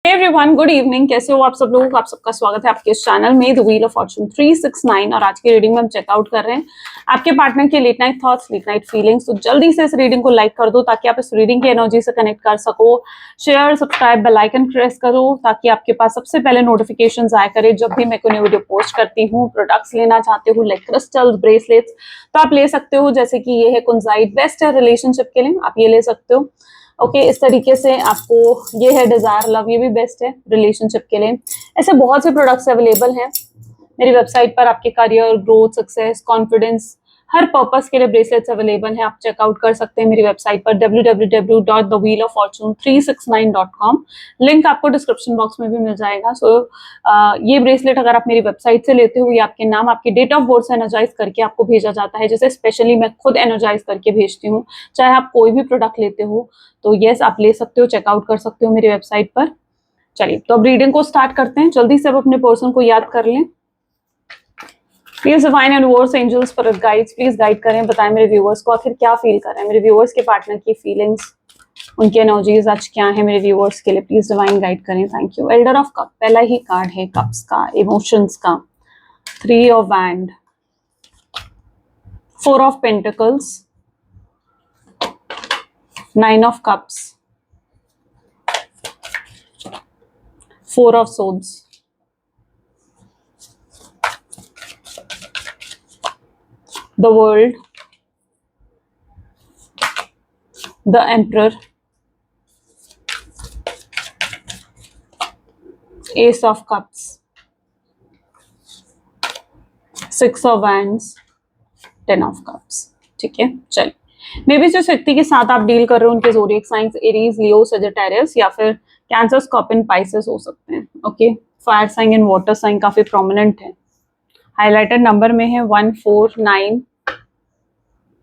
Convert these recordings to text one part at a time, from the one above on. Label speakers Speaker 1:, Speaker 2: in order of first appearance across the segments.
Speaker 1: Everyone, good evening. कैसे हो आप सब लोग? आप सबका स्वागत है आपके इस चैनल में द व्हील ऑफ फॉर्चून 369। और आज की रीडिंग में हम चेकआउट कर रहे हैं आपके पार्टनर के late night thoughts, late night feelings. तो जल्दी से इस रीडिंग को लाइक कर दो ताकि आप इस रीडिंग की एनर्जी से कनेक्ट कर सको। Share, subscribe, bell icon press करो ताकि आपके पास सबसे पहले नोटिफिकेशन आया करे जब भी मैं कोई न्यू वीडियो पोस्ट करती हूँ। प्रोडक्ट्स लेना चाहते हो लाइक क्रिस्टल्स, ब्रेसलेट्स, तो आप ले सकते हो। जैसे कि ये है कुंजाइट, बेस्ट है रिलेशनशिप के लिए, आप ये ले सकते हो। ओके, इस तरीके से आपको ये है डिजायर लव, ये भी बेस्ट है रिलेशनशिप के लिए। ऐसे बहुत से प्रोडक्ट्स अवेलेबल हैं मेरी वेबसाइट पर। आपके करियर, ग्रोथ, सक्सेस, कॉन्फिडेंस, हर पर्पस के लिए ब्रेसलेट्स अवेलेबल हैं। आप चेकआउट कर सकते हैं मेरी वेबसाइट पर www.thewheeloffortune369.com। लिंक आपको डिस्क्रिप्शन बॉक्स में भी मिल जाएगा। ये ब्रेसलेट अगर आप मेरी वेबसाइट से लेते हो, ये आपके नाम, आपकी डेट ऑफ बर्थ से एनर्जाइज करके आपको भेजा जाता है, जैसे स्पेशली मैं खुद एनर्जाइज करके भेजती हूँ। चाहे आप कोई भी प्रोडक्ट लेते हो तो यस, आप ले सकते हो, चेकआउट कर सकते हो मेरी वेबसाइट पर। चलिए, तो अब रीडिंग को स्टार्ट करते हैं। जल्दी से अब अपने पर्सन को याद कर लें। Please divine and universe, angels, spirit guides, please guide करें, बताएं मेरे व्यूअर्स को आखिर क्या फील कर रहे हैं। मेरे व्यूअर्स के पार्टनर की फीलिंग्स, उनकी एनर्जीज आज क्या है मेरे व्यूअर्स के लिए। प्लीज डिवाइन गाइड करें, thank you. Elder of cup, पहला ही कार्ड है कप्स का, इमोशंस का। 3 of wand, 4 of pentacles, 9 of cups, 4 of swords, the world, the emperor, ace of cups, 6 of wands, 10 of cups। ठीक है, चलिए। मे बी जिस व्यक्ति के साथ आप डील कर रहे हो उनके zodiac science Aries, Leo, Sagittarius या फिर कैंसर, स्कॉर्पियन, पाइसेस हो सकते हैं। Okay, fire sign and water sign काफी प्रोमिनेंट है। हाईलाइटेड नंबर में है 1, 4, 9,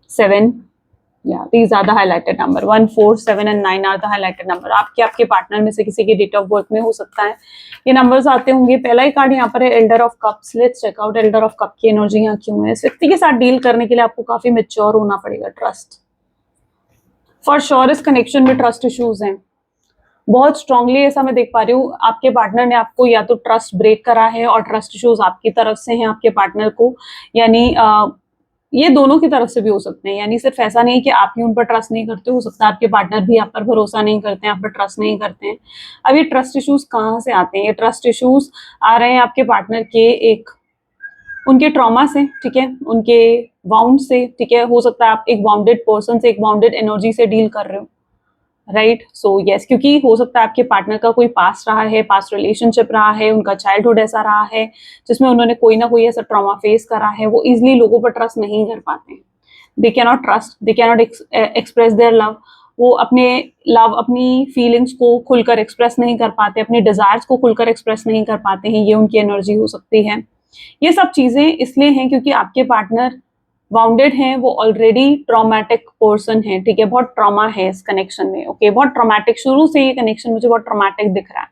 Speaker 1: 7। या these are the highlighted number। 1, 4, 7 and 9 are the highlighted number। आपके पार्टनर में से किसी की डेट ऑफ बर्थ में हो सकता है ये नंबर्स आते होंगे। पहला ही कार्ड यहाँ पर है elder of cups. Let's check out elder of cup की एनर्जी यहाँ क्यों है। इस व्यक्ति के साथ डील करने के लिए आपको काफी मेच्योर होना पड़ेगा। ट्रस्ट, फॉर श्योर इस कनेक्शन में ट्रस्ट इश्यूज हैं बहुत स्ट्रांगली। ऐसा मैं देख पा रही हूँ आपके पार्टनर ने आपको या तो ट्रस्ट ब्रेक करा है और ट्रस्ट इश्यूज आपकी तरफ से हैं आपके पार्टनर को, यानी ये दोनों की तरफ से भी हो सकते हैं। यानी सिर्फ ऐसा नहीं कि आप ही उन पर ट्रस्ट नहीं करते, हो सकता है आपके पार्टनर भी आप पर भरोसा नहीं करते हैं, आप पर ट्रस्ट नहीं करते हैं। अब ये ट्रस्ट इश्यूज कहाँ से आते हैं? ये ट्रस्ट इश्यूज आ रहे हैं आपके पार्टनर के उनके ट्रॉमा से, ठीक है, उनके वाउंड से, ठीक है। हो सकता है आप एक वाउंडेड पर्सन से, एक वाउंडेड एनर्जी से डील कर रहे हो, राइट। सो यस, क्योंकि हो सकता है आपके पार्टनर का कोई पास्ट रहा है, पास्ट रिलेशनशिप रहा है, उनका चाइल्डहुड ऐसा रहा है जिसमें उन्होंने कोई ना कोई ऐसा ट्रॉमा फेस करा है। वो इजिली लोगों पर ट्रस्ट नहीं कर पाते हैं। They can not trust, they can not express their love. वो अपने लव, अपनी फीलिंग्स को खुलकर एक्सप्रेस नहीं कर पाते, अपने डिजायर्स को खुलकर एक्सप्रेस नहीं कर पाते हैं। ये उनकी एनर्जी हो सकती है। ये सब चीजें इसलिए हैं क्योंकि आपके पार्टनर वाउंडेड हैं, वो ऑलरेडी ट्रॉमेटिक पर्सन है, ठीक है। बहुत ट्रॉमा है इस कनेक्शन में। ओके, बहुत ट्रॉमेटिक, शुरू से ये कनेक्शन मुझे बहुत ट्रॉमेटिक दिख रहा है।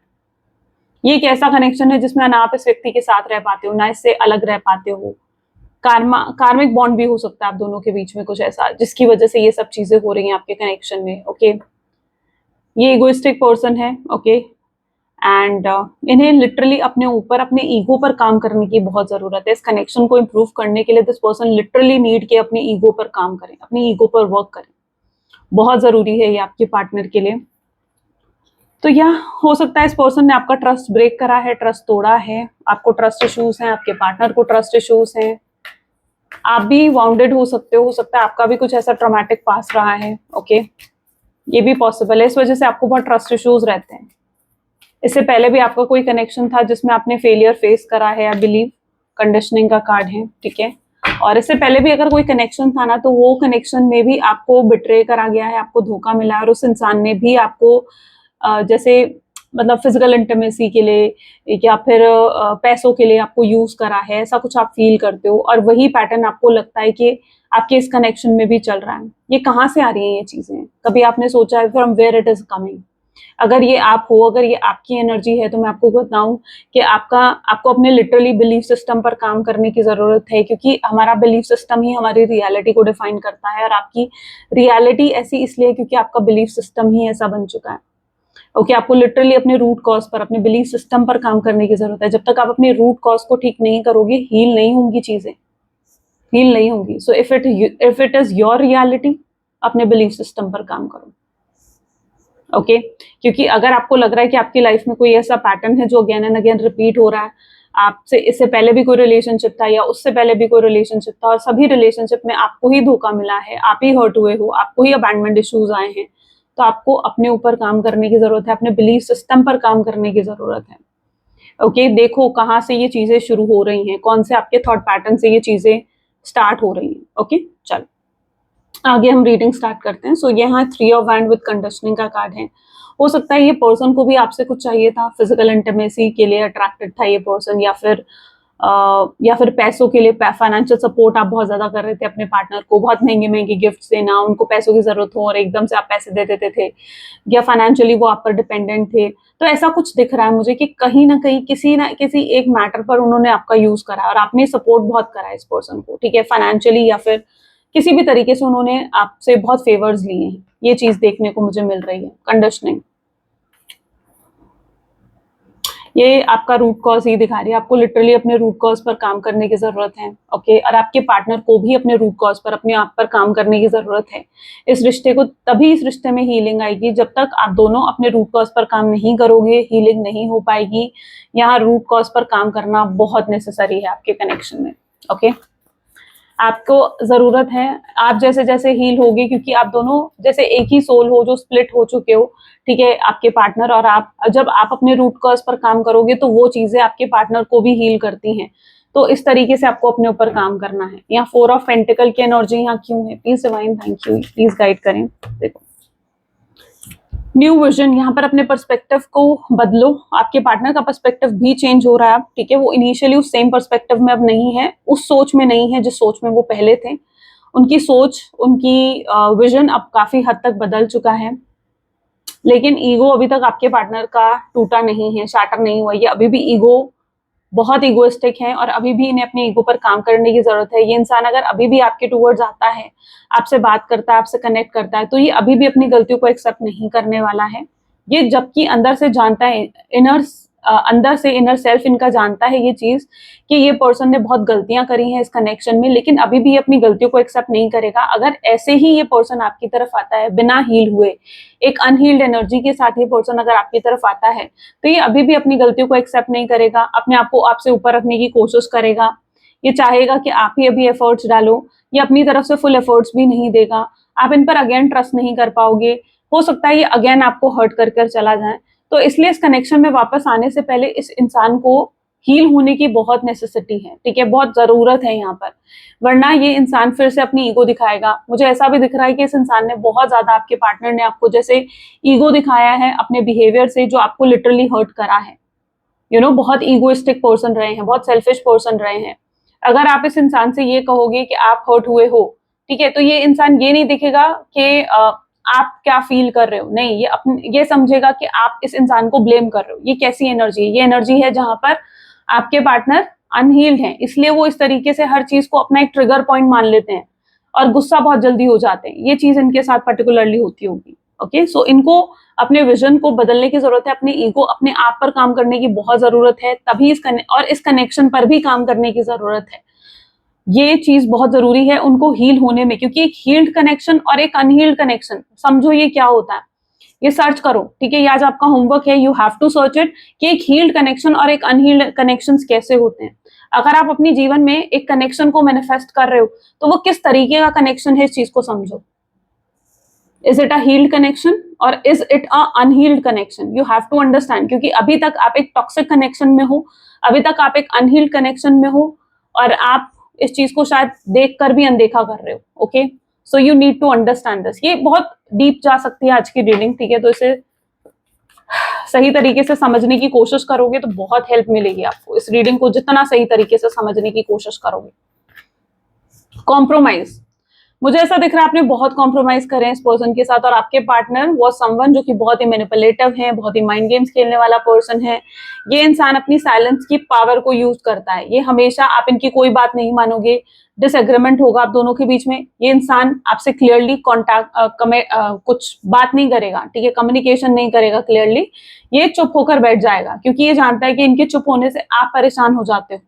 Speaker 1: ये एक ऐसा कनेक्शन है जिसमें ना आप इस व्यक्ति के साथ रह पाते हो, ना इससे अलग रह पाते हो। कार्मिक बॉन्ड भी हो सकता है आप दोनों के बीच में, कुछ ऐसा जिसकी वजह से ये सब चीजें हो रही हैं आपके कनेक्शन में। ओके, ये इगोइस्टिक पर्सन है। ओके, एंड इन्हें लिटरली अपने ऊपर, अपने ईगो पर काम करने की बहुत जरूरत है। इस कनेक्शन को इम्प्रूव करने के लिए दिस पर्सन लिटरली नीड के अपने ईगो पर काम करें, अपने ईगो पर वर्क करें। बहुत जरूरी है ये आपके पार्टनर के लिए। तो यह हो सकता है इस पर्सन ने आपका ट्रस्ट ब्रेक करा है, ट्रस्ट तोड़ा है, आपको ट्रस्ट इश्यूज हैं, आपके पार्टनर को ट्रस्ट इश्यूज हैं। आप भी वाउंडेड हो सकते हो सकता है आपका भी कुछ ऐसा ट्रॉमेटिक पास रहा है। ओके, ये भी पॉसिबल है। इस वजह से आपको बहुत ट्रस्ट इश्यूज रहते हैं। इससे पहले भी आपका कोई कनेक्शन था जिसमें आपने फेलियर फेस करा है, आई बिलीव। कंडीशनिंग का कार्ड है, ठीक है। और इससे पहले भी अगर कोई कनेक्शन था ना, तो वो कनेक्शन में भी आपको बिट्रे करा गया है, आपको धोखा मिला है, और उस इंसान ने भी आपको जैसे मतलब फिजिकल इंटीमेसी के लिए या फिर पैसों के लिए आपको यूज करा है, ऐसा कुछ आप फील करते हो। और वही पैटर्न आपको लगता है कि आपके इस कनेक्शन में भी चल रहा है। ये कहाँ से आ रही है ये चीजें? कभी आपने सोचा है from where it is coming? अगर ये आप हो, अगर ये आपकी एनर्जी है, तो मैं आपको बताऊं कि आपको अपने लिटरली बिलीफ सिस्टम पर काम करने की जरूरत है, क्योंकि हमारा बिलीफ सिस्टम ही हमारी रियलिटी को डिफाइन करता है। और आपकी रियलिटी ऐसी इसलिए क्योंकि आपका बिलीफ सिस्टम ही ऐसा बन चुका है। ओके आपको लिटरली अपने रूट कॉज पर, अपने बिलीफ सिस्टम पर काम करने की जरूरत है। जब तक आप अपने रूट कॉज को ठीक नहीं करोगे, हील नहीं होंगी चीजें, हील नहीं होंगी। So if it is your reality, अपने बिलीफ सिस्टम पर काम करो। ओके क्योंकि अगर आपको लग रहा है कि आपकी लाइफ में कोई ऐसा पैटर्न है जो अगेन एंड अगेन रिपीट हो रहा है, आपसे इससे पहले भी कोई रिलेशनशिप था या उससे पहले भी कोई रिलेशनशिप था और सभी रिलेशनशिप में आपको ही धोखा मिला है, आप ही हर्ट हुए हो, आपको ही अबैंडमेंट इश्यूज आए हैं, तो आपको अपने ऊपर काम करने की जरूरत है, अपने बिलीफ सिस्टम पर काम करने की जरूरत है। ओके देखो कहाँ से ये चीजें शुरू हो रही हैं, कौन से आपके थॉट पैटर्न से ये चीजें स्टार्ट हो रही हैं। ओके चलो आगे हम रीडिंग स्टार्ट करते हैं। सो यहाँ 3 ऑफ वैंड विद कंडीशनिंग का कार्ड है। हो सकता है ये पर्सन को भी आपसे कुछ चाहिए था, फिजिकल इंटीमेसी के लिए अट्रैक्टेड था ये पर्सन, या फिर पैसों के लिए, फाइनेंशियल सपोर्ट आप बहुत ज्यादा कर रहे थे अपने पार्टनर को, बहुत महंगे महंगे गिफ्ट्स देना, उनको पैसों की जरूरत हो और एकदम से आप पैसे दे देते थे, या फाइनेंशियली वो आप पर डिपेंडेंट थे। तो ऐसा कुछ दिख रहा है मुझे कि कहीं ना कहीं किसी ना किसी एक मैटर पर उन्होंने आपका यूज करा और आपने सपोर्ट बहुत करा इस पर्सन को, ठीक है, फाइनेंशियली या फिर किसी भी तरीके से उन्होंने आपसे बहुत फेवर्स लिए हैं। ये चीज देखने को मुझे मिल रही है। कंडीशनिंग, ये आपका रूट कॉज ही दिखा रही है। आपको लिटरली अपने रूट कॉज पर काम करने की जरूरत है। ओके और आपके पार्टनर को भी अपने रूट कॉज पर, अपने आप पर काम करने की जरूरत है। इस रिश्ते को, तभी इस रिश्ते में हीलिंग आएगी। जब तक आप दोनों अपने रूट कॉज पर काम नहीं करोगे, हीलिंग नहीं हो पाएगी। यहाँ रूट कॉज पर काम करना बहुत नेसेसरी है आपके कनेक्शन में। ओके आपको जरूरत है, आप जैसे जैसे हील होगे, क्योंकि आप दोनों जैसे एक ही सोल हो जो स्प्लिट हो चुके हो, ठीक है, आपके पार्टनर और आप, जब आप अपने रूट कॉज पर काम करोगे तो वो चीजें आपके पार्टनर को भी हील करती हैं। तो इस तरीके से आपको अपने ऊपर काम करना है। यहाँ 4 ऑफ पेंटिकल की एनर्जी यहाँ क्यों है? Please divine thank you, please guide करें। देखो न्यू विजन, यहाँ पर अपने पर्सपेक्टिव को बदलो। आपके पार्टनर का पर्सपेक्टिव भी चेंज हो रहा है, ठीक है, वो इनिशियली उस सेम पर्सपेक्टिव में अब नहीं है, उस सोच में नहीं है जिस सोच में वो पहले थे। उनकी सोच, उनकी विजन अब काफी हद तक बदल चुका है। लेकिन ईगो अभी तक आपके पार्टनर का टूटा नहीं है, शैटर नहीं हुआ। ये अभी भी ईगो, बहुत ईगोइस्टिक हैं और अभी भी इन्हें अपने ईगो पर काम करने की जरूरत है। ये इंसान अगर अभी भी आपके टूवर्ड्स आता है, आपसे बात करता है, आपसे कनेक्ट करता है, तो ये अभी भी अपनी गलतियों को एक्सेप्ट नहीं करने वाला है। ये जबकि अंदर से जानता है, अंदर से इनर सेल्फ इनका जानता है ये चीज कि ये पर्सन ने बहुत गलतियां करी हैं इस कनेक्शन में, लेकिन अभी भी अपनी गलतियों को एक्सेप्ट नहीं करेगा। अगर ऐसे ही ये पर्सन आपकी तरफ आता है बिना हील हुए, एक अनहील्ड एनर्जी के साथ ये पर्सन अगर आपकी तरफ आता है, तो ये अभी भी अपनी गलतियों को एक्सेप्ट नहीं करेगा, अपने आप को आपसे ऊपर रखने की कोशिश करेगा। ये चाहेगा कि आप ही अभी एफर्ट्स डालो, ये अपनी तरफ से फुल एफर्ट्स भी नहीं देगा। आप इन पर अगेन ट्रस्ट नहीं कर पाओगे। हो सकता है ये अगेन आपको हर्ट कर कर चला जाए। तो इसलिए इस कनेक्शन में वापस आने से पहले इस इंसान को हील होने की बहुत नेसेसिटी है, ठीक है, बहुत जरूरत है यहाँ पर, वरना ये इंसान फिर से अपनी ईगो दिखाएगा। मुझे ऐसा भी दिख रहा है कि इस इंसान ने बहुत ज्यादा, आपके पार्टनर ने आपको जैसे ईगो दिखाया है अपने बिहेवियर से, जो आपको लिटरली हर्ट करा है। बहुत ईगोइस्टिक पर्सन रहे हैं, बहुत सेल्फिश पर्सन रहे हैं। अगर आप इस इंसान से ये कहोगे कि आप हर्ट हुए हो, ठीक है, तो ये इंसान ये नहीं दिखेगा कि आप क्या फील कर रहे हो, नहीं, ये समझेगा कि आप इस इंसान को ब्लेम कर रहे हो। ये कैसी एनर्जी है? ये एनर्जी है जहां पर आपके पार्टनर अनहील्ड हैं, इसलिए वो इस तरीके से हर चीज को अपना एक ट्रिगर पॉइंट मान लेते हैं और गुस्सा बहुत जल्दी हो जाते हैं। ये चीज इनके साथ पर्टिकुलरली होती होगी। ओके सो इनको अपने विजन को बदलने की जरूरत है, अपने ईगो, अपने आप पर काम करने की बहुत जरूरत है, तभी इस कनेक्शन पर भी काम करने की जरूरत है। ये चीज बहुत जरूरी है उनको हील होने में, क्योंकि एक हील्ड कनेक्शन और एक अनहील्ड कनेक्शन, समझो ये क्या होता है, ये सर्च करो, ठीक है, ये आज आपका होमवर्क है, you have to search it कि एक हील्ड कनेक्शन और एक अनहील्ड कनेक्शंस कैसे होते हैं। अगर आप अपने जीवन में एक कनेक्शन को मैनिफेस्ट कर रहे हो, तो वो किस तरीके का कनेक्शन है, इस चीज को समझो। Is it a healed connection और is it a unhealed connection? You have to understand, क्योंकि अभी तक आप एक टॉक्सिक कनेक्शन में हो, अभी तक आप एक अनहील्ड कनेक्शन में हो और आप इस चीज को शायद देखकर भी अनदेखा कर रहे हो। Okay so you need to understand this. ये बहुत डीप जा सकती है आज की रीडिंग, ठीक है, तो इसे सही तरीके से समझने की कोशिश करोगे तो बहुत हेल्प मिलेगी आपको। इस रीडिंग को जितना सही तरीके से समझने की कोशिश करोगे। कॉम्प्रोमाइज, मुझे ऐसा दिख रहा है आपने बहुत कॉम्प्रोमाइज करे हैं इस पर्सन के साथ, और आपके पार्टनर वो समवन जो कि बहुत ही मैनिपुलेटिव है, बहुत ही माइंड गेम्स खेलने वाला पर्सन है। ये इंसान अपनी साइलेंस की पावर को यूज करता है। ये हमेशा, आप इनकी कोई बात नहीं मानोगे, डिसएग्रीमेंट होगा आप दोनों के बीच में, ये इंसान आपसे क्लियरली कॉन्टैक्ट कुछ बात नहीं करेगा, ठीक है, कम्युनिकेशन नहीं करेगा क्लियरली। ये चुप होकर बैठ जाएगा क्योंकि ये जानता है कि इनके चुप होने से आप परेशान हो जाते हो।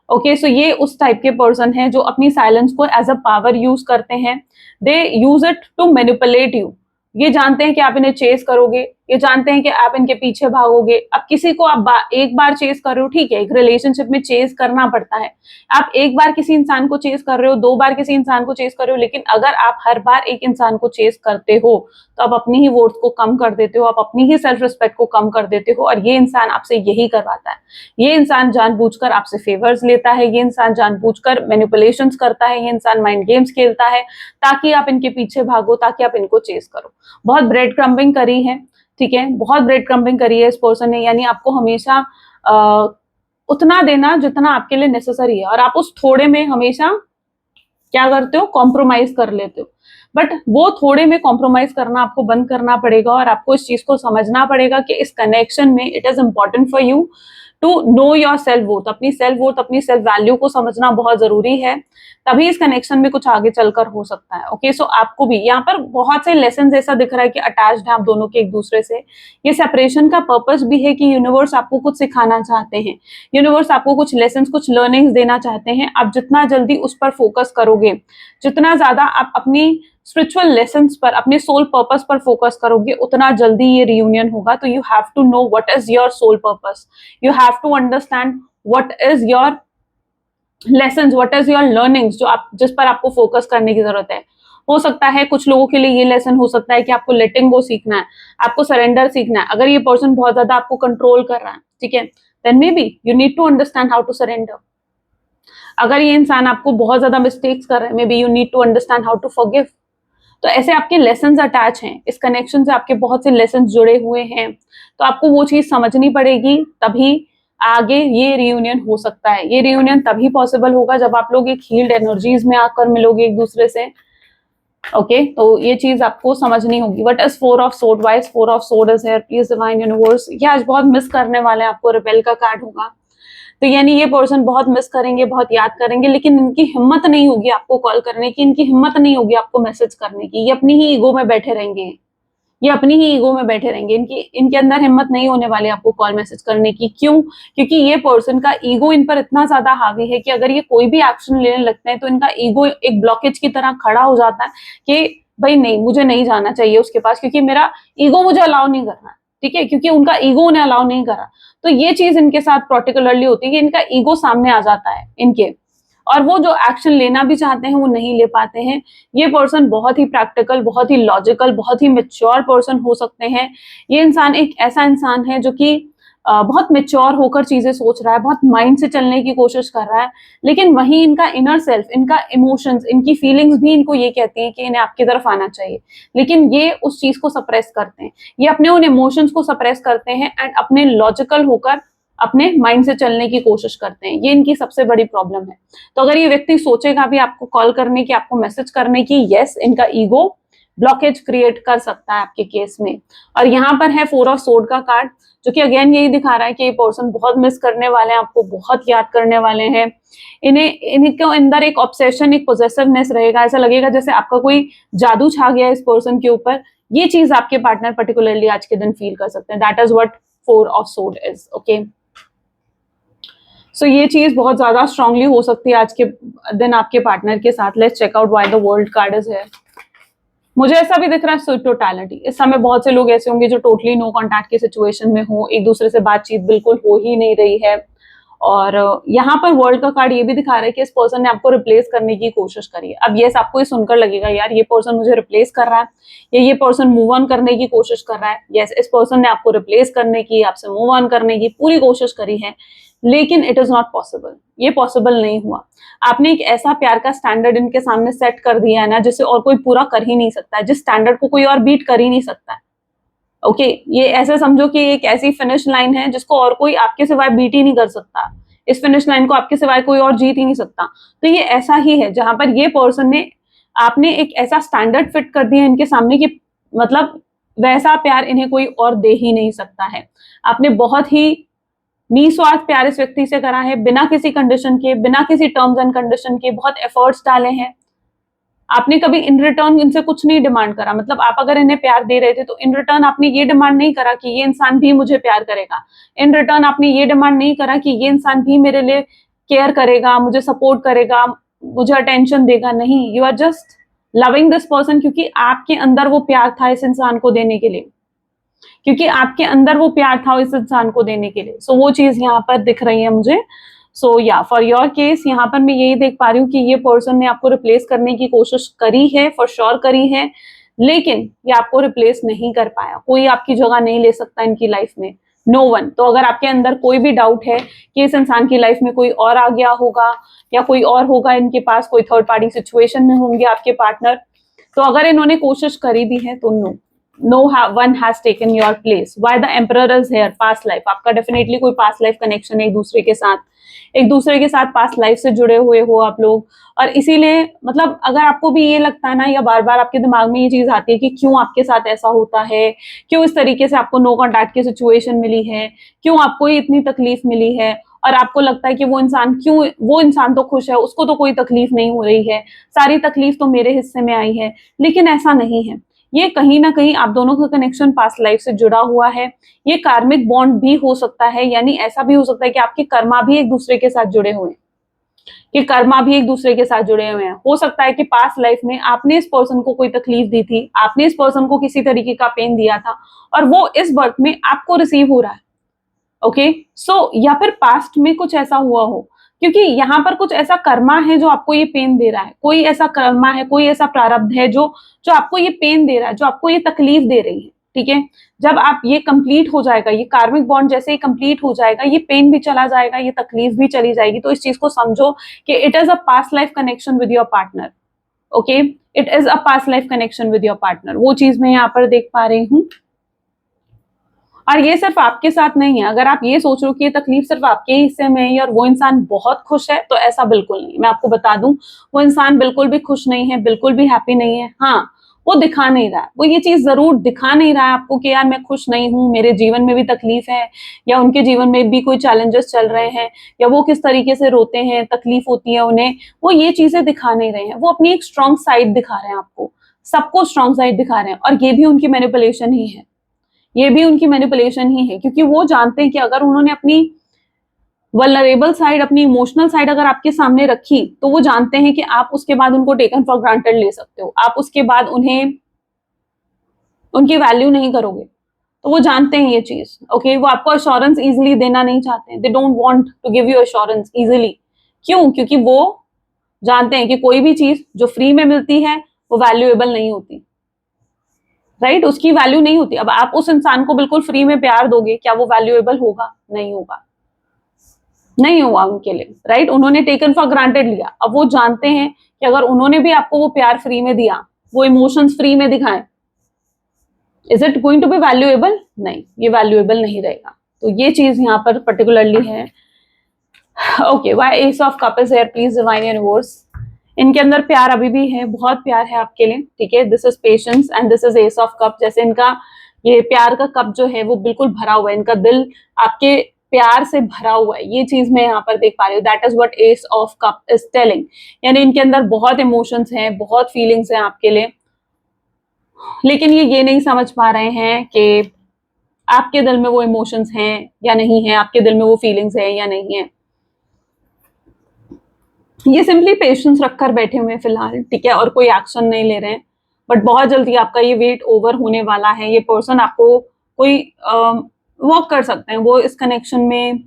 Speaker 1: ओके, सो ये उस टाइप के पर्सन है जो अपनी साइलेंस को एज अ पावर यूज करते हैं। They use it to manipulate you. ये जानते हैं कि आप इन्हें चेस करोगे, ये जानते हैं कि आप इनके पीछे भागोगे। अब किसी को आप एक बार चेस कर रहे हो, ठीक है, एक रिलेशनशिप में चेस करना पड़ता है। आप एक बार किसी इंसान को चेस कर रहे हो, 2 बार किसी इंसान को चेस कर रहे हो, लेकिन अगर आप हर बार एक इंसान को चेस करते हो तो आप अपनी ही वोट्स को कम कर देते हो, आप अपनी ही सेल्फ रिस्पेक्ट को कम कर देते हो, और ये इंसान आपसे यही करवाता है। ये इंसान जानबूझकर आपसे फेवर्स लेता है, ये इंसान जानबूझकर मैनिपुलेशंस करता है, ये इंसान माइंड गेम्स खेलता है ताकि आप इनके पीछे भागो, ताकि आप इनको चेस करो। बहुत ब्रेड क्रम्बिंग करी है, ठीक है, बहुत ब्रेड क्रम्बिंग करी है इस पर्सन ने, यानी आपको हमेशा उतना देना जितना आपके लिए नेसेसरी है, और आप उस थोड़े में हमेशा क्या करते हो, कॉम्प्रोमाइज कर लेते हो। बट वो थोड़े में कॉम्प्रोमाइज करना आपको बंद करना पड़ेगा, और आपको इस चीज को समझना पड़ेगा कि इस कनेक्शन में it is important for you to know your self worth. अपनी सेल्फ वर्थ, अपनी सेल्फ वैल्यू को समझना बहुत जरूरी है, तभी इस कनेक्शन में कुछ आगे चलकर हो सकता है। ओके, सो आपको भी यहाँ पर बहुत से लेसन ऐसा दिख रहा है कि अटैच्ड है आप दोनों के एक दूसरे से। ये सेपरेशन का पर्पस भी है कि यूनिवर्स आपको कुछ सिखाना चाहते हैं, यूनिवर्स आपको कुछ लेसन, कुछ लर्निंग्स देना चाहते हैं। आप जितना जल्दी उस पर फोकस करोगे, जितना ज्यादा आप अपनी स्पिरिचुअल लेसन्स पर, अपने सोल पर्पस पर फोकस करोगे, उतना जल्दी ये रियूनियन होगा। तो you have to know what is your soul purpose, you have to understand what is your lessons, what is your learnings, जो आप, जिस पर आपको फोकस करने की जरूरत है। हो सकता है कुछ लोगों के लिए ये लेसन हो सकता है कि आपको लेटिंग गो सीखना है, आपको सरेंडर सीखना है। अगर ये पर्सन बहुत ज्यादा आपको कंट्रोल कर रहा है, ठीक है, then may be you need to understand how to surrender. अगर ये इंसान आपको बहुत ज्यादा मिस्टेक्स कर रहे हैं, may be you need to understand how to forgive. तो ऐसे आपके लेसन अटैच हैं, इस कनेक्शन से आपके बहुत से लेसन जुड़े हुए हैं, तो आपको वो चीज समझनी पड़ेगी, तभी आगे ये रियूनियन हो सकता है। ये रियूनियन तभी पॉसिबल होगा जब आप लोग एक हील्ड एनर्जीज में आकर मिलोगे एक दूसरे से। ओके, तो ये चीज आपको समझनी होगी। What is 4 of sword, why is 4 of sword is here, please divine universe. ये आज बहुत मिस करने वाले हैं, आपको रिपेल का कार्ड होगा, तो यानी ये पर्सन बहुत मिस करेंगे, बहुत याद करेंगे, लेकिन इनकी हिम्मत नहीं होगी आपको कॉल करने की, इनकी हिम्मत नहीं होगी आपको मैसेज करने की। ये अपनी ही ईगो में बैठे रहेंगे, ये अपनी ही ईगो में बैठे रहेंगे, इनके अंदर हिम्मत नहीं होने वाली आपको कॉल मैसेज करने की। क्यों? क्योंकि ये पर्सन का ईगो इन पर इतना ज्यादा हावी है कि अगर ये कोई भी एक्शन लेने लगते हैं तो इनका ईगो एक ब्लॉकेज की तरह खड़ा हो जाता है कि भाई नहीं, मुझे नहीं जाना चाहिए उसके पास, क्योंकि मेरा ईगो मुझे अलाउ नहीं कर रहा है, ठीक है, क्योंकि उनका ईगो उन्हें अलाउ नहीं करा। तो ये चीज इनके साथ पर्टिकुलरली होती है कि इनका ईगो सामने आ जाता है इनके, और वो जो एक्शन लेना भी चाहते हैं वो नहीं ले पाते हैं। ये पर्सन बहुत ही प्रैक्टिकल, बहुत ही लॉजिकल, बहुत ही मेच्योर पर्सन हो सकते हैं। ये इंसान एक ऐसा इंसान है जो कि बहुत मेच्योर होकर चीजें सोच रहा है, बहुत माइंड से चलने की कोशिश कर रहा है, लेकिन वहीं इनका इनर सेल्फ, इनका इमोशंस, इनकी फीलिंग्स भी इनको ये कहती हैं कि इन्हें आपकी तरफ आना चाहिए, लेकिन ये उस चीज को सप्रेस करते हैं। ये अपने उन इमोशंस को सप्रेस करते हैं एंड अपने लॉजिकल होकर अपने माइंड से चलने की कोशिश करते हैं। ये इनकी सबसे बड़ी प्रॉब्लम है। तो अगर ये व्यक्ति सोचेगा भी आपको कॉल करने की, आपको मैसेज करने की, यस, इनका ईगो ब्लॉकेज क्रिएट कर सकता है आपके केस में। और यहाँ पर है 4 ऑफ सोर्ड का कार्ड, जो कि अगेन यही दिखा रहा है कि ये पर्सन बहुत मिस करने वाले हैं, आपको बहुत याद करने वाले हैं। इनके अंदर एक ऑब्सेशन, एक पोजेसिवनेस रहेगा। ऐसा लगेगा जैसे आपका कोई जादू छा गया इस पर्सन के ऊपर। ये चीज आपके पार्टनर पर्टिकुलरली आज के दिन फील कर सकते हैं। That is what 4 of sword is. Okay, so ये चीज बहुत ज्यादा स्ट्रांगली हो सकती है आज के दिन आपके पार्टनर के साथ। Let's check out why the world card is here. मुझे ऐसा भी दिख रहा है टोटलिटी। इस समय बहुत से लोग ऐसे होंगे जो टोटली नो कांटेक्ट की सिचुएशन में हो, एक दूसरे से बातचीत बिल्कुल हो ही नहीं रही है। और यहाँ पर वर्ल्ड का कार्ड ये भी दिखा रहा है कि इस पर्सन ने आपको रिप्लेस करने की कोशिश करी है। अब यस, आपको ये सुनकर लगेगा यार ये पर्सन मुझे रिप्लेस कर रहा है, या ये पर्सन मूव ऑन करने की कोशिश कर रहा है। यस, इस पर्सन ने आपको रिप्लेस करने की, आपसे मूव ऑन करने की पूरी कोशिश करी है, लेकिन इट इज नॉट पॉसिबल। ये पॉसिबल नहीं हुआ। आपने एक ऐसा प्यार का स्टैंडर्ड इनके सामने सेट कर दिया है ना, जिसे और कोई पूरा कर ही नहीं सकता है, जिस स्टैंडर्ड को कोई और बीट कर ही नहीं सकता है। ओके, ये ऐसे समझो कि एक ऐसी फिनिश लाइन है जिसको और कोई आपके सिवाय बीट ही नहीं कर सकता। इस फिनिश लाइन को आपके सिवाय कोई और जीत ही नहीं सकता। तो ये ऐसा ही है जहां पर ये पर्सन ने आपने एक ऐसा स्टैंडर्ड फिट कर दिया इनके सामने कि मतलब वैसा प्यार इन्हें कोई और दे ही नहीं सकता है। आपने बहुत ही निस्वार्थ प्यार इस व्यक्ति से करा है, बिना किसी कंडीशन के, बिना किसी टर्म्स एंड कंडीशन के, बहुत एफर्ट्स डाले हैं। आपने कभी इन रिटर्न इनसे कुछ नहीं डिमांड करा, मतलब आप अगर इन्हें प्यार दे रहे थे तो इन रिटर्न आपने ये डिमांड नहीं करा कि ये इंसान भी मुझे प्यार करेगा। इन रिटर्न आपने ये डिमांड नहीं करा कि ये इंसान भी मेरे लिए केयर करेगा, मुझे सपोर्ट करेगा, मुझे अटेंशन देगा। नहीं, you are just loving this person क्योंकि आपके अंदर वो प्यार था इस इंसान को देने के लिए, क्योंकि आपके अंदर वो प्यार था इस इंसान को देने के लिए। सो वो चीज यहाँ पर दिख रही है मुझे। सो या फॉर योर केस यहाँ पर मैं यही देख पा रही हूँ कि ये पर्सन ने आपको रिप्लेस करने की कोशिश करी है, फॉर श्योर करी है, लेकिन ये आपको रिप्लेस नहीं कर पाया। कोई आपकी जगह नहीं ले सकता इनकी लाइफ में, नो वन। तो अगर आपके अंदर कोई भी डाउट है कि इस इंसान की लाइफ में कोई और आ गया होगा या कोई और होगा इनके पास, कोई थर्ड पार्टी सिचुएशन में होंगे आपके पार्टनर, तो अगर इन्होंने कोशिश करी भी है तो no one has taken your place. Why the emperor is here? Past life, आपका डेफिनेटली कोई पास्ट लाइफ कनेक्शन है एक दूसरे के साथ पास्ट लाइफ से जुड़े हुए हो आप लोग। और इसीलिए मतलब अगर आपको भी ये लगता है ना, या बार बार आपके दिमाग में ये चीज आती है कि क्यों आपके साथ ऐसा होता है, क्यों इस तरीके से आपको नो कॉन्टैक्ट की सिचुएशन मिली है, क्यों आपको ही इतनी तकलीफ मिली है, और आपको लगता है कि वो इंसान तो खुश है, उसको तो कोई तकलीफ नहीं हो रही है, सारी तकलीफ तो मेरे हिस्से में आई है। लेकिन ऐसा नहीं है, ये कहीं ना कहीं आप दोनों का कनेक्शन पास्ट लाइफ से जुड़ा हुआ है। ये कार्मिक बॉन्ड भी हो सकता है, यानी ऐसा भी हो सकता है कि आपके कर्मा भी एक दूसरे के साथ जुड़े हुए हैं, कि कर्मा भी एक दूसरे के साथ जुड़े हुए हैं। हो सकता है कि पास्ट लाइफ में आपने इस पर्सन को कोई तकलीफ दी थी, आपने इस पर्सन को किसी तरीके का पेन दिया था, और वो इस बर्थ में आपको रिसीव हो रहा है। ओके, सो या फिर पास्ट में कुछ ऐसा हुआ हो, क्योंकि यहाँ पर कुछ ऐसा कर्मा है जो आपको ये पेन दे रहा है, कोई ऐसा कर्मा है, कोई ऐसा प्रारब्ध है जो जो आपको ये पेन दे रहा है, जो आपको ये तकलीफ दे रही है। ठीक है, जब आप ये कंप्लीट हो जाएगा, ये कार्मिक बॉन्ड जैसे ही कंप्लीट हो जाएगा, ये पेन भी चला जाएगा, ये तकलीफ भी चली जाएगी। तो इस चीज को समझो कि it is a past life connection with your partner. Okay, it is a past life connection with your partner, वो चीज मैं यहाँ पर देख पा रही हूँ। और ये सिर्फ आपके साथ नहीं है। अगर आप ये सोच रहे हो कि ये तकलीफ सिर्फ आपके ही हिस्से में है और वो इंसान बहुत खुश है, तो ऐसा बिल्कुल नहीं। मैं आपको बता दूं, वो इंसान बिल्कुल भी खुश नहीं है, बिल्कुल भी हैप्पी नहीं है। हाँ, वो दिखा नहीं रहा है, वो ये चीज जरूर दिखा नहीं रहा है आपको कि यार मैं खुश नहीं हूँ, मेरे जीवन में भी तकलीफ है, या उनके जीवन में भी कोई चैलेंजेस चल रहे हैं, या वो किस तरीके से रोते हैं, तकलीफ होती है उन्हें। वो ये चीजें दिखा नहीं रहे हैं, वो अपनी एक स्ट्रॉन्ग साइड दिखा रहे हैं आपको, सबको स्ट्रॉन्ग साइड दिखा रहे हैं। और ये भी उनकी मैनिपुलेशन ही है, ये भी उनकी मैनिपुलेशन ही है, क्योंकि वो जानते हैं कि अगर उन्होंने अपनी वल्नरेबल साइड, अपनी इमोशनल साइड अगर आपके सामने रखी, तो वो जानते हैं कि आप उसके बाद उनको टेकन फॉर ग्रांटेड ले सकते हो, आप उसके बाद उन्हें उनकी वैल्यू नहीं करोगे। तो वो जानते हैं ये चीज। ओके, वो आपको अश्योरेंस इजिली देना नहीं चाहते हैं, they don't want to give you assurance easily. क्यों? क्योंकि वो जानते हैं कि कोई भी चीज जो फ्री में मिलती है वो वैल्यूएबल नहीं होती, राइट? उसकी वैल्यू नहीं होती। अब आप उस इंसान को बिल्कुल फ्री में प्यार दोगे, क्या वो वैल्यूएबल होगा? नहीं होगा, नहीं हुआ उनके लिए, राइट? उन्होंने टेकन फॉर ग्रांटेड लिया। अब वो जानते हैं कि अगर उन्होंने भी आपको वो प्यार फ्री में दिया, वो इमोशंस फ्री में दिखाएं, is it going to be valuable? नहीं, ये वैल्यूएबल नहीं रहेगा। तो ये चीज यहाँ पर पर्टिकुलरली है। Okay, why S of cup is here? Please divine universe, इनके अंदर प्यार अभी भी है, बहुत प्यार है आपके लिए। ठीक है, this is patience and this is S of cup. जैसे इनका ये प्यार का कप जो है वो बिल्कुल भरा हुआ है, इनका दिल आपके प्यार से भरा हुआ है, ये चीज मैं यहाँ पर देख पा रही हूँ। That is what S of cup is telling, यानी इनके अंदर बहुत इमोशंस हैं, बहुत फीलिंग्स हैं आपके लिए, लेकिन ये नहीं समझ पा रहे हैं कि आपके दिल में वो इमोशंस हैं या नहीं है, आपके दिल में वो फीलिंग्स है या नहीं है। ये सिंपली पेशेंस रखकर बैठे हुए हैं फिलहाल, ठीक है, और कोई एक्शन नहीं ले रहे हैं। बट बहुत जल्दी आपका ये वेट ओवर होने वाला है। ये पर्सन आपको कोई वर्क कर सकते हैं, वो इस कनेक्शन में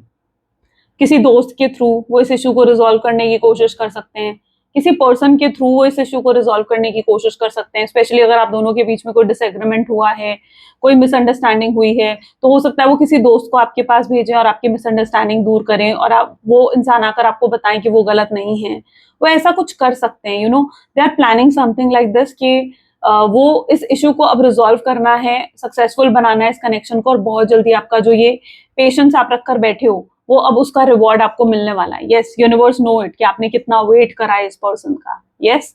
Speaker 1: किसी दोस्त के थ्रू वो इस इशू को रिजॉल्व करने की कोशिश कर सकते हैं, किसी पर्सन के थ्रू वो इस इशू को रिजॉल्व करने की कोशिश कर सकते हैं। स्पेशली अगर आप दोनों के बीच में कोई डिसएग्रीमेंट हुआ है, कोई मिसअंडरस्टैंडिंग हुई है, तो हो सकता है वो किसी दोस्त को आपके पास भेजें और आपकी मिसअंडरस्टैंडिंग दूर करें, और आप वो इंसान आकर आपको बताएं कि वो गलत नहीं है। वो ऐसा कुछ कर सकते हैं, you know, they are planning something like this कि वो इस इशू को अब रिजॉल्व करना है, सक्सेसफुल बनाना है इस कनेक्शन को, और बहुत जल्दी आपका जो ये पेशेंस आप रखकर बैठे हो, वो अब उसका रिवॉर्ड आपको मिलने वाला है। यस, यूनिवर्स नो इट कि आपने कितना वेट करा है इस पर्सन का। यस,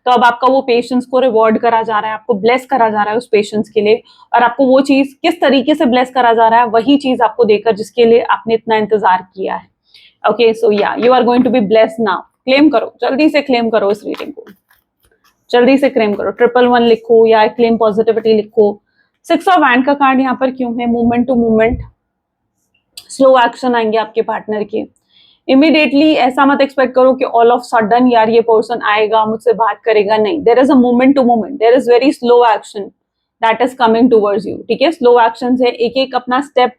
Speaker 1: तो अब आपका वो पेशेंस को रिवॉर्ड करा जा रहा है, आपको ब्लेस करा जा रहा है उस पेशेंस के लिए, और आपको वो चीज किस तरीके से ब्लेस करा जा रहा है, वही चीज आपको देकर जिसके लिए आपने इतना इंतजार किया है। ओके, सो या you are going to be blessed now. Claim करो, जल्दी से क्लेम करो इस रीडिंग को, जल्दी से क्लेम करो। 111 लिखो या क्लेम पॉजिटिविटी लिखो। 6 ऑफ वैंड का कार्ड यहाँ पर क्यों है? Movement to movement, slow action आएंगे आपके पार्टनर के। इमीडिएटली ऐसा मत एक्सपेक्ट करो कि ऑल ऑफ सडन यार ये पर्सन आएगा मुझसे बात करेगा, नहीं। There is a movement to movement, there is very slow action that is coming towards you. ठीक है, स्लो एक्शन है, एक एक अपना स्टेप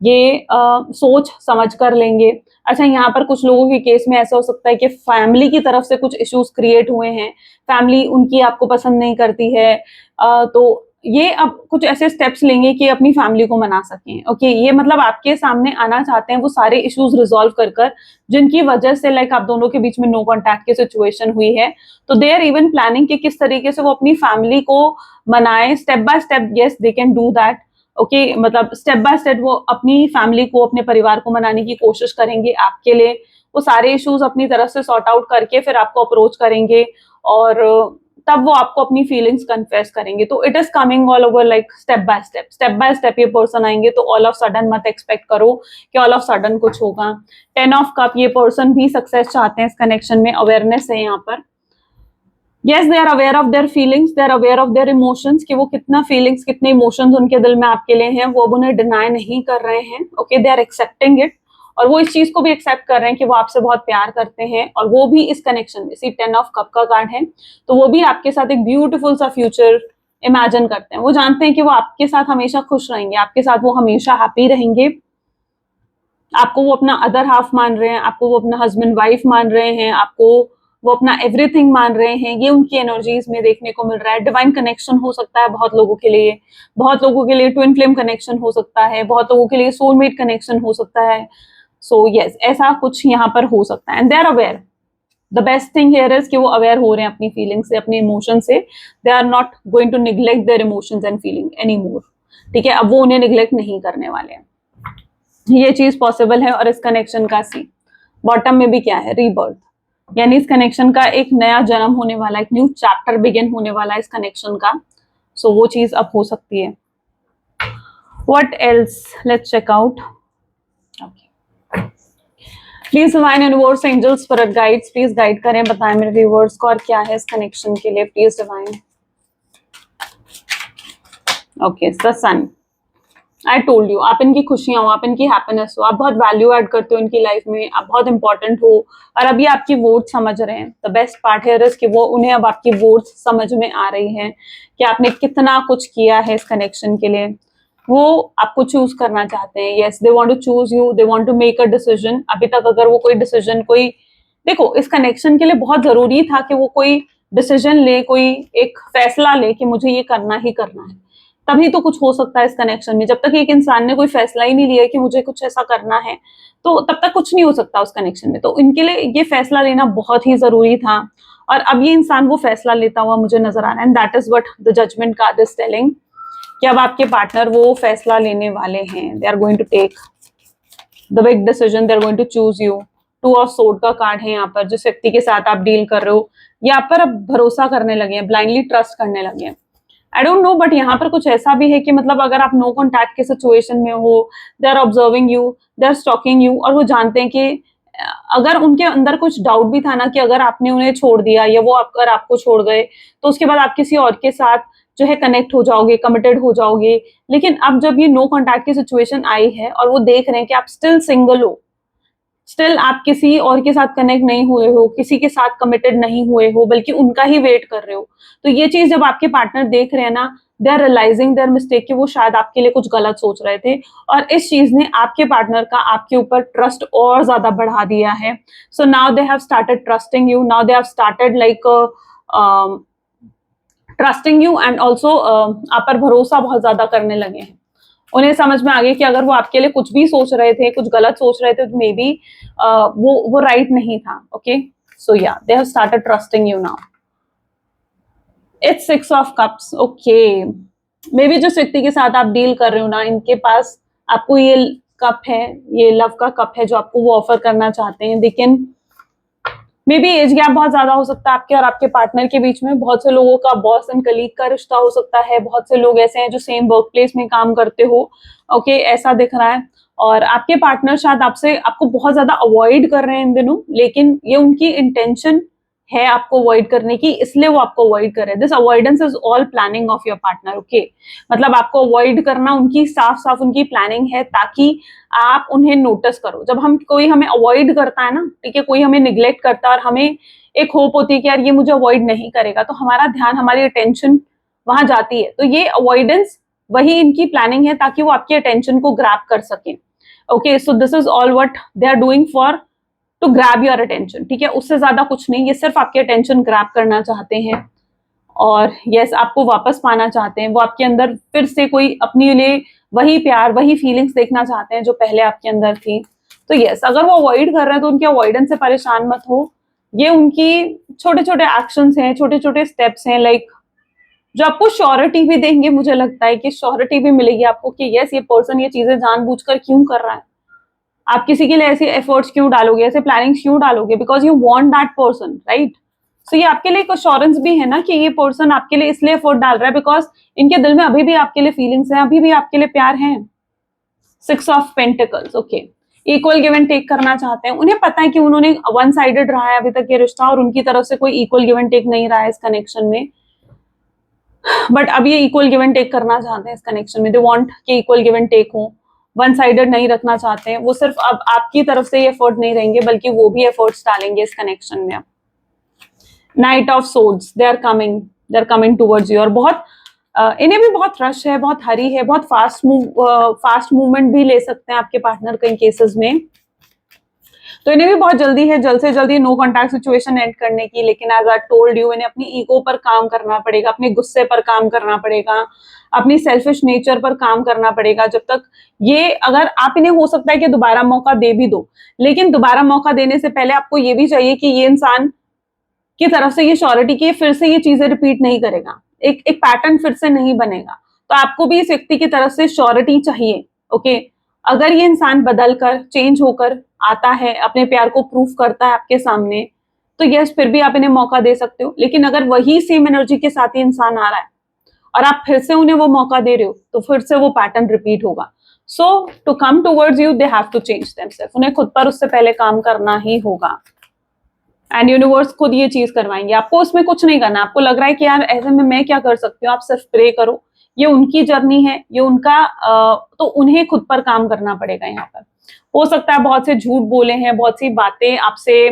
Speaker 1: ये सोच समझ कर लेंगे। अच्छा, यहाँ पर कुछ लोगों के केस में ऐसा हो सकता है कि फैमिली की तरफ से कुछ इश्यूज क्रिएट हुए हैं, फैमिली उनकी आपको पसंद नहीं करती है, तो ये अब कुछ ऐसे स्टेप्स लेंगे कि अपनी फैमिली को मना सकें। ओके, ये मतलब आपके सामने आना चाहते हैं वो सारे इश्यूज रिजॉल्व कर कर, जिनकी वजह से लाइक आप दोनों के बीच में नो कॉन्टैक्ट की सिचुएशन हुई है। तो दे आर इवन प्लानिंग कि किस तरीके से वो अपनी फैमिली को मनाए, step by step. Yes, they can do that. Okay, मतलब स्टेप बाय स्टेप वो अपनी फैमिली को, अपने परिवार को मनाने की कोशिश करेंगे आपके लिए। वो सारे इश्यूज अपनी तरफ से सॉर्ट आउट करके फिर आपको अप्रोच करेंगे, और तब वो आपको अपनी फीलिंग्स कन्फेस करेंगे। तो it is coming all over like step by step ये पर्सन आएंगे। तो ऑल ऑफ सडन मत एक्सपेक्ट करो कि ऑल ऑफ सडन कुछ होगा। 10 ऑफ कप, ये पर्सन भी सक्सेस चाहते हैं इस कनेक्शन में, अवेयरनेस है यहाँ पर। Yes, they are aware of their feelings, they are aware of their emotions, कि वो कितना फीलिंग्स, कितने इमोशंस उनके दिल में आपके लिए हैं, वो अब उन्हें डिनाई नहीं कर रहे हैं। Okay, they are accepting it, और वो इस चीज को भी एक्सेप्ट कर रहे हैं कि वो आपसे बहुत प्यार करते हैं, और वो भी इस कनेक्शन में, सी 10 ऑफ कप का कार्ड है, तो वो भी आपके साथ एक ब्यूटीफुल सा फ्यूचर इमेजिन करते हैं। वो जानते हैं कि वो आपके साथ हमेशा खुश रहेंगे, आपके साथ वो हमेशा हैप्पी रहेंगे। आपको वो अपना अदर हाफ मान रहे हैं, आपको वो अपना हस्बैंड वाइफ मान रहे हैं, आपको वो अपना एवरीथिंग मान रहे हैं। ये उनकी एनर्जीज में देखने को मिल रहा है। डिवाइन कनेक्शन हो सकता है बहुत लोगों के लिए, बहुत लोगों के लिए ट्विन फ्लेम कनेक्शन हो सकता है, बहुत लोगों के लिए सोलमेट कनेक्शन हो सकता है। सो यस, ऐसा कुछ यहाँ पर हो सकता है, and they are aware. The best thing here is कि वो अवेयर हो रहे हैं अपनी फीलिंग से, अपने इमोशन से। They are not going to neglect their emotions and feeling any more. ठीक है, अब वो उन्हें निग्लेक्ट नहीं करने वाले हैं, ये चीज पॉसिबल है। और इस कनेक्शन का सी बॉटम में भी क्या है? रीबर्थ, यानी इस कनेक्शन का एक नया जन्म होने वाला, एक न्यू चैप्टर बिगिन होने वाला है इस कनेक्शन का। सो वो चीज अब हो सकती है। What else, let's check out. Please divine universe, angels, spirit guides, please guide करें, बताएं मेरे व्यूअर्स को और क्या है इस कनेक्शन के लिए, please divine. Okay, the sun, I told you, आप इनकी खुशियां हो, आप इनकी हैप्पीनेस हो, आप बहुत वैल्यू ऐड करते हो इनकी लाइफ में, आप बहुत इंपॉर्टेंट हो, और अभी आपकी वोट समझ रहे हैं। द बेस्ट पार्ट है कि वो उन्हें अब आपकी वोट समझ में आ रही है कि आपने कितना कुछ किया है इस कनेक्शन के लिए। वो आपको चूज करना चाहते हैं। Yes, they want to choose you, they want to make a decision. अभी तक अगर वो कोई डिसीजन, कोई, देखो इस कनेक्शन के लिए बहुत जरूरी था कि वो कोई डिसीजन ले, कोई एक फैसला ले कि मुझे ये करना ही करना है, तभी तो कुछ हो सकता है इस कनेक्शन में। जब तक एक इंसान ने कोई फैसला ही नहीं लिया कि मुझे कुछ ऐसा करना है, तो तब तक कुछ नहीं हो सकता उस कनेक्शन में। तो इनके लिए ये फैसला लेना बहुत ही जरूरी था, और अब ये इंसान वो फैसला लेता हुआ मुझे नजर आ रहा है, and that is what the judgment card is telling, कि अब आपके पार्टनर वो फैसला लेने वाले हैं। They are going to take the big decision, they are going to choose you. 2 of sword का कार्ड है यहाँ पर। जिस व्यक्ति के साथ आप डील कर रहे हो, या आप पर अब भरोसा करने लगे हैं, ब्लाइंडली ट्रस्ट करने लगे हैं। आई डोंट नो, बट यहाँ पर कुछ ऐसा भी है कि मतलब अगर आप नो कॉन्टैक्ट के सिचुएशन में हो, they are observing you, they are stalking you, और वो जानते हैं कि अगर उनके अंदर कुछ डाउट भी था ना कि अगर आपने उन्हें छोड़ दिया या वो अगर आपको छोड़ गए, तो उसके बाद आप किसी और के साथ जो है कनेक्ट हो जाओगे, कमिटेड हो जाओगे। लेकिन अब जब ये नो कॉन्टैक्ट की सिचुएशन आई है और वो देख रहे हैं कि आप स्टिल सिंगल हो, स्टिल आप किसी और के साथ कनेक्ट नहीं हुए हो, किसी के साथ कमिटेड नहीं हुए हो, बल्कि उनका ही वेट कर रहे हो, तो ये चीज जब आपके पार्टनर देख रहे हैं ना, they are realising their mistake, कि वो शायद आपके लिए कुछ गलत सोच रहे थे, और इस चीज ने आपके पार्टनर का आपके ऊपर ट्रस्ट और ज्यादा बढ़ा दिया है। So now they have started trusting you, now they have started like trusting you, and also आप पर भरोसा बहुत ज्यादा करने लगे हैं। उन्हें समझ में आ गया कि अगर वो आपके लिए कुछ भी सोच रहे थे, कुछ गलत सोच रहे थे, तो मे बी वो राइट नहीं था। ओके, सो या they have started trusting you now. It's 6 of cups. Okay, may be जिस व्यक्ति के साथ आप डील कर रहे हो ना, इनके पास आपको ये कप है, ये लव का कप है जो आपको वो ऑफर करना चाहते हैं। लेकिन मे बी एज गैप बहुत ज्यादा हो सकता है आपके और आपके पार्टनर के बीच में। बहुत से लोगों का बॉस एंड कलीग का रिश्ता हो सकता है, बहुत से लोग ऐसे हैं जो सेम वर्क प्लेस में काम करते हो, ओके, ऐसा दिख रहा है। और आपके पार्टनर शायद आपको बहुत ज्यादा अवॉइड कर रहे हैं इन दिनों, लेकिन ये उनकी इंटेंशन है आपको अवॉइड करने की, इसलिए वो आपको अवॉइड कर रहे हैं। This avoidance is all planning of your partner, okay. मतलब आपको अवॉइड करना उनकी साफ साफ उनकी प्लानिंग है, ताकि आप उन्हें नोटिस करो। जब कोई हमें अवॉइड करता है ना, ठीक है, कोई हमें निग्लेक्ट करता है और हमें एक होप होती है कि यार ये मुझे अवॉइड नहीं करेगा, तो हमारा ध्यान, हमारी अटेंशन वहां जाती है। तो ये अवॉइडेंस वही इनकी प्लानिंग है, ताकि वो आपकी अटेंशन को ग्रैब कर सके, okay. So this is all what they are doing for to grab your attention, ठीक है, उससे ज्यादा कुछ नहीं। ये सिर्फ आपकी अटेंशन ग्रैब करना चाहते हैं और यस, आपको वापस पाना चाहते हैं। वो आपके अंदर फिर से कोई अपने लिए वही प्यार, वही फीलिंग्स देखना चाहते हैं जो पहले आपके अंदर थी। तो यस, अगर वो अवॉइड कर रहे हैं तो उनके अवॉइडेंस से परेशान मत हो। ये उनकी छोटे छोटे एक्शंस हैं, छोटे छोटे स्टेप्स हैं, लाइक जो आपको श्योरिटी भी देंगे। मुझे लगता है कि श्योरिटी भी मिलेगी आपको कि यस, ये पर्सन ये चीजें जानबूझकर क्यों कर रहा है। आप किसी के लिए ऐसे एफर्ट्स क्यों डालोगे, ऐसे प्लानिंग्स क्यों डालोगे, because you want that person, right. So ये आपके लिए एक अश्योरेंस भी है ना कि ये पर्सन आपके लिए इसलिए एफर्ट डाल रहा है बिकॉज इनके दिल में अभी भी आपके लिए फीलिंग्स हैं, अभी भी आपके लिए प्यार है। 6 of pentacles, okay. Equal give and take करना चाहते हैं। उन्हें पता है कि उन्होंने वन साइडेड रहा है अभी तक ये रिश्ता, और उनकी तरफ से कोई इक्वल गिव एंड टेक नहीं रहा है इस कनेक्शन में। बट अब ये इक्वल गिव एंड टेक करना चाहते हैं इस कनेक्शन में। दे वांट कि इक्वल गिव एंड टेक हो, वन साइडेड नहीं रखना चाहते हैं। वो सिर्फ अब आपकी तरफ से एफर्ट नहीं रहेंगे, बल्कि वो भी एफर्ट्स डालेंगे इस कनेक्शन में। Knight of swords, they are coming towards you. और बहुत इन्हें भी बहुत रश है, बहुत हरी है, बहुत फास्ट मूवमेंट भी ले सकते हैं आपके पार्टनर कई केसेस में। तो इन्हें भी बहुत जल्दी है, जल्द से जल्दी नो कॉन्टैक्ट सिचुएशन एंड करने की। लेकिन एज आई टोल्ड यू, इन्हें अपनी ईगो पर काम करना पड़ेगा, अपने गुस्से पर काम करना पड़ेगा, अपनी सेल्फिश नेचर पर काम करना पड़ेगा। जब तक ये, अगर आप इन्हें, हो सकता है कि दोबारा मौका दे भी दो, लेकिन दोबारा मौका देने से पहले आपको ये भी चाहिए कि ये इंसान की तरफ से ये श्योरिटी की फिर से ये चीजें रिपीट नहीं करेगा, एक पैटर्न फिर से नहीं बनेगा। तो आपको भी इस व्यक्ति की तरफ से श्योरिटी चाहिए, ओके। अगर ये इंसान बदल कर, चेंज होकर आता है, अपने प्यार को प्रूफ करता है आपके सामने, तो यस, फिर भी आप इन्हें मौका दे सकते हो। लेकिन अगर वही सेम एनर्जी के साथ ही इंसान आ रहा है और आप फिर से उन्हें वो मौका दे रहे हो, तो फिर से वो पैटर्न रिपीट होगा। So to come towards you, they have to change themselves. उन्हें खुद पर उससे पहले काम करना ही होगा, एंड यूनिवर्स खुद ये चीज करवाएंगे। आपको उसमें कुछ नहीं करना। आपको लग रहा है कि यार ऐसे में मैं क्या कर सकती हूँ, आप सिर्फ प्रे करो। ये उनकी जर्नी है, ये उनका तो उन्हें खुद पर काम करना पड़ेगा यहाँ पर। हो सकता है बहुत से झूठ बोले हैं, बहुत सी बातें आपसे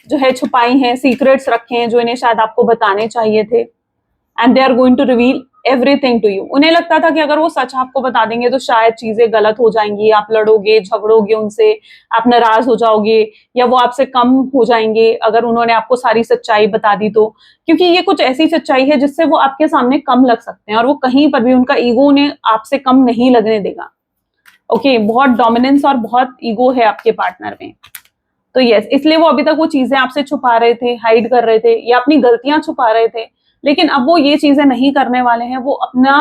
Speaker 1: जो है छुपाई हैं, सीक्रेट्स रखे हैं जो इन्हें शायद आपको बताने चाहिए थे, and they are going to reveal everything to you. उन्हें लगता था कि अगर वो सच आपको बता देंगे तो शायद चीजें गलत हो जाएंगी, आप लड़ोगे, झगड़ोगे उनसे, आप नाराज हो जाओगे, या वो आपसे कम हो जाएंगे अगर उन्होंने आपको सारी सच्चाई बता दी तो। क्योंकि ये कुछ ऐसी सच्चाई है जिससे वो आपके सामने कम लग सकते हैं, और वो कहीं पर भी, उनका ईगो उन्हें आपसे कम नहीं लगने देगा, ओके। बहुत डोमिनेंस और बहुत ईगो है आपके पार्टनर में। तो यस, इसलिए वो अभी तक वो चीजें आपसे छुपा रहे थे, हाइड कर रहे थे, या अपनी गलतियां छुपा रहे थे। लेकिन अब वो ये चीजें नहीं करने वाले हैं। वो अपना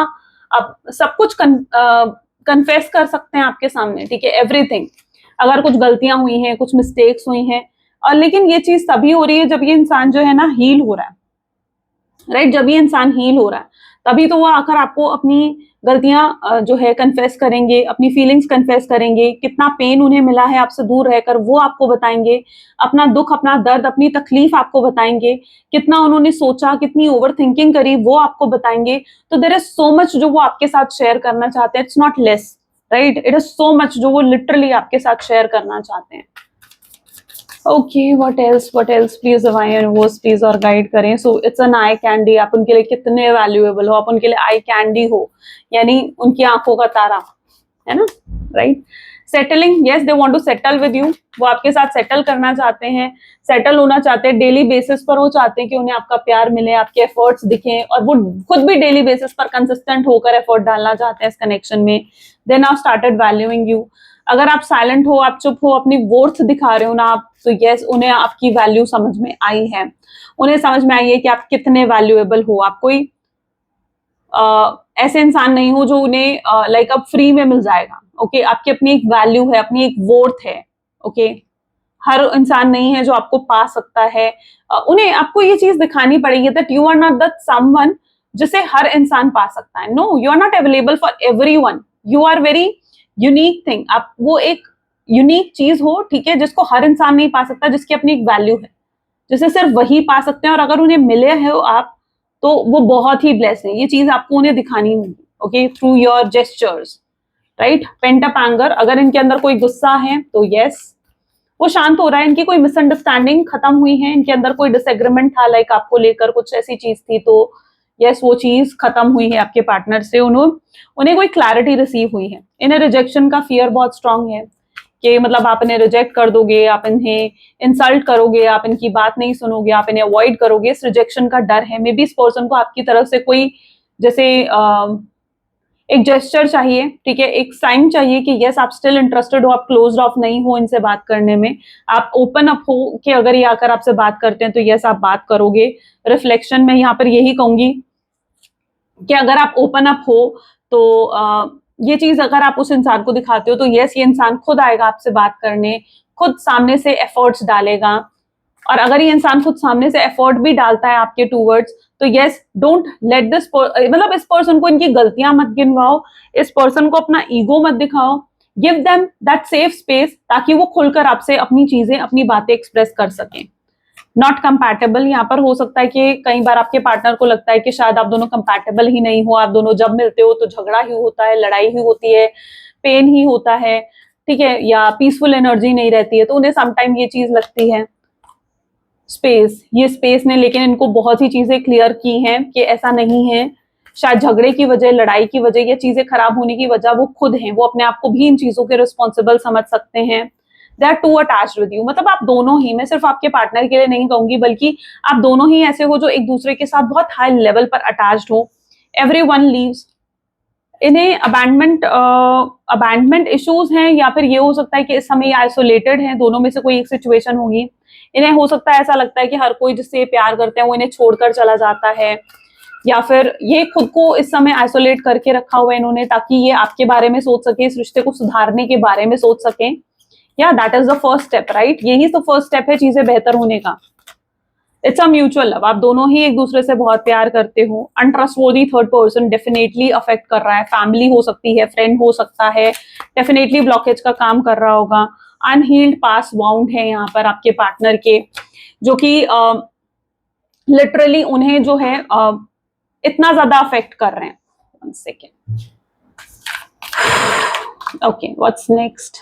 Speaker 1: अब सब कुछ कन्फेस कर सकते हैं आपके सामने, ठीक है, एवरीथिंग। अगर कुछ गलतियां हुई हैं, कुछ मिस्टेक्स हुई हैं, और लेकिन ये चीज तभी हो रही है जब ये इंसान जो है ना हील हो रहा है, राइट। जब ये इंसान हील हो रहा है तभी तो वो आकर आपको अपनी गलतियां जो है कन्फेस करेंगे, अपनी फीलिंग्स कन्फेस करेंगे। कितना पेन उन्हें मिला है आपसे दूर रहकर, वो आपको बताएंगे। अपना दुख, अपना दर्द, अपनी तकलीफ आपको बताएंगे। कितना उन्होंने सोचा, कितनी ओवर थिंकिंग करी, वो आपको बताएंगे। तो देयर इज सो मच जो वो आपके साथ शेयर करना चाहते हैं। It's not less, right, it is so much जो वो लिटरली आपके साथ शेयर करना चाहते हैं। Okay, what else please divine universe please और गाइड करें। So it's an eye candy. आप उनके लिए कितने वैल्यूएबल हो, आप उनके लिए आई कैंडी हो, यानी उनकी आंखों का तारा, है ना, right. Settling, yes, they want to settle with you. वो आपके साथ सेटल करना चाहते हैं, सेटल होना चाहते हैं डेली बेसिस पर। वो चाहते हैं कि उन्हें आपका प्यार मिले, आपके एफर्ट्स दिखें, और वो खुद भी डेली बेसिस पर कंसिस्टेंट होकर एफर्ट डालना चाहते हैं इस कनेक्शन में। दे नाउ स्टार्टेड वैल्यूइंग यू। अगर आप साइलेंट हो, आप चुप हो, अपनी वर्थ दिखा रहे हो ना आप, तो यस, उन्हें आपकी वैल्यू समझ में आई है। उन्हें समझ में आई है कि आप कितने वैल्यूएबल हो। आप कोई ऐसे इंसान नहीं हो जो उन्हें लाइक अब फ्री में मिल जाएगा, ओके। आपकी अपनी एक वैल्यू है, अपनी एक वर्थ है, ओके। हर इंसान नहीं है जो आपको पा सकता है। उन्हें आपको ये चीज दिखानी पड़ेगी that you are not that someone जिसे हर इंसान पा सकता है। No, you are not available for everyone, you are very unique thing. आप वो एक यूनिक चीज हो, ठीक है, जिसको हर इंसान नहीं पा सकता, जिसकी अपनी एक वैल्यू है, जिसे सिर्फ वही पा सकते हैं। और अगर उन्हें मिले हो आप, तो वो बहुत ही ब्लेस्ड है। ये चीज आपको उन्हें दिखानी होगी, okay, through your gestures, right. Pent up anger, अगर इनके अंदर कोई गुस्सा है तो यस, वो शांत हो रहा है। इनकी कोई मिसअंडरस्टैंडिंग खत्म हुई है, इनके अंदर कोई डिसएग्रीमेंट था, लाइक आपको लेकर कुछ ऐसी चीज थी, तो यस वो चीज खत्म हुई है आपके पार्टनर से। उन्हें कोई क्लैरिटी रिसीव हुई है। इन्हें रिजेक्शन का फियर बहुत स्ट्रांग है कि मतलब आप इन्हें रिजेक्ट कर दोगे, आप इन्हें इंसल्ट करोगे, आप इनकी बात नहीं सुनोगे, आप इन्हें अवॉइड करोगे, इस रिजेक्शन का डर है। मे बी इस पर्सन को आपकी तरफ से कोई जैसे एक जेस्चर चाहिए, ठीक है, एक साइन चाहिए कि यस आप स्टिल इंटरेस्टेड हो, आप क्लोज्ड ऑफ नहीं हो इनसे बात करने में, आप ओपन अप हो कि अगर ये आकर आपसे बात करते हैं तो यस आप बात करोगे। रिफ्लेक्शन में यहाँ पर यही कहूंगी कि अगर आप ओपन अप हो तो ये चीज अगर आप उस इंसान को दिखाते हो तो यस ये इंसान खुद आएगा आपसे बात करने, खुद सामने से एफर्ट्स डालेगा। और अगर ये इंसान खुद सामने से एफर्ट भी डालता है आपके टूवर्ड्स, तो यस डोंट लेट दिस, मतलब इस पर्सन को इनकी गलतियां मत गिनवाओ, इस पर्सन को अपना ईगो मत दिखाओ। Give them that safe space ताकि वो खुलकर आपसे अपनी चीजें, अपनी बातें एक्सप्रेस कर सकें। नॉट कंपैटिबल, यहाँ पर हो सकता है कि कई बार आपके पार्टनर को लगता है कि शायद आप दोनों कंपैटिबल ही नहीं हो, आप दोनों जब मिलते हो तो झगड़ा ही होता है, लड़ाई ही होती है, पेन ही होता है, ठीक है, या पीसफुल एनर्जी नहीं रहती है। तो उन्हें समटाइम ये चीज लगती है। स्पेस, ये स्पेस ने लेकिन इनको बहुत ही चीजें क्लियर की हैं कि ऐसा नहीं है। शायद झगड़े की वजह, लड़ाई की वजह, ये चीजें खराब होने की वजह वो खुद हैं, वो अपने आप को भी इन चीजों के रिस्पॉन्सिबल समझ सकते हैं। They are too attached with you, मतलब आप दोनों ही, मैं सिर्फ आपके पार्टनर के लिए नहीं कहूंगी, बल्कि आप दोनों ही ऐसे हो जो एक दूसरे के साथ बहुत हाई लेवल पर अटैच्ड हो। एवरी वन लीव्स, इन्हें अबैंडमेंट इश्यूज हैं, या फिर ये हो सकता है कि इस समय आइसोलेटेड हैं, दोनों में से कोई एक सिचुएशन होगी। इन्हें हो सकता है ऐसा लगता है कि हर कोई जिससे प्यार करते हैं वो इन्हें छोड़कर चला जाता है, या फिर ये खुद को इस समय आइसोलेट करके रखा हुआ है इन्होंने ताकि ये आपके बारे में सोच सके, इस रिश्ते को सुधारने के बारे में सोच सकें। या that is the first step, right, यही तो फर्स्ट स्टेप है चीजें बेहतर होने का। इट्स अ म्यूचुअल लव, आप दोनों ही एक दूसरे से बहुत प्यार करते हो। अनट्रस्टवर्दी थर्ड पर्सन डेफिनेटली अफेक्ट कर रहा है, फैमिली हो सकती है, फ्रेंड हो सकता है, डेफिनेटली ब्लॉकेज का काम कर रहा होगा। अनहील्ड पास वाउंड है यहाँ पर आपके पार्टनर के, जो कि लिटरली उन्हें जो है इतना ज्यादा अफेक्ट कर रहे हैं। 1 second, okay, what's next?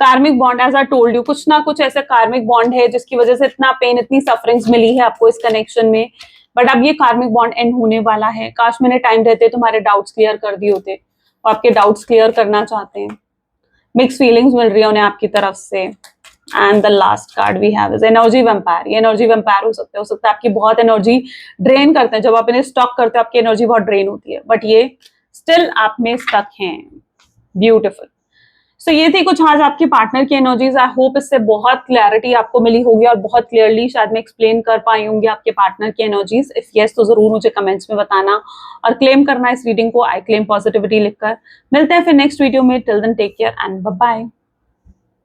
Speaker 1: Karmic bond, as I told you, कुछ ना कुछ ऐसा कार्मिक बॉन्ड है जिसकी वजह से इतना पेन, इतनी सफरिंग्स मिली है आपको इस कनेक्शन में, बट अब ये कार्मिक बॉन्ड एंड होने वाला है। काश मैंने टाइम रहते तुम्हारे डाउट्स क्लियर कर दिए होते, और आपके डाउट्स क्लियर करना चाहते हैं। मिक्स फीलिंग्स मिल रही है उन्हें आपकी तरफ से। And the last card we have is energy vampire. ये एनर्जी वैम्पायर हो सकता है आपकी बहुत एनर्जी ड्रेन करते हैं, जब आप इन्हें स्टॉक करते हो आपकी एनर्जी बहुत ड्रेन होती है, बट ये स्टिल आप में स्टक हैं। ब्यूटिफुल। सो ये थी कुछ आज आपके पार्टनर की एनर्जीज। आई होप इससे बहुत क्लैरिटी आपको मिली होगी और बहुत क्लियरली शायद मैं एक्सप्लेन कर पाई होंगी आपके पार्टनर की एनर्जीज। इफ यस तो जरूर मुझे कमेंट्स में बताना और क्लेम करना इस रीडिंग को, आई क्लेम पॉजिटिविटी लिखकर। मिलते हैं फिर नेक्स्ट वीडियो में। Till then take care and bye bye.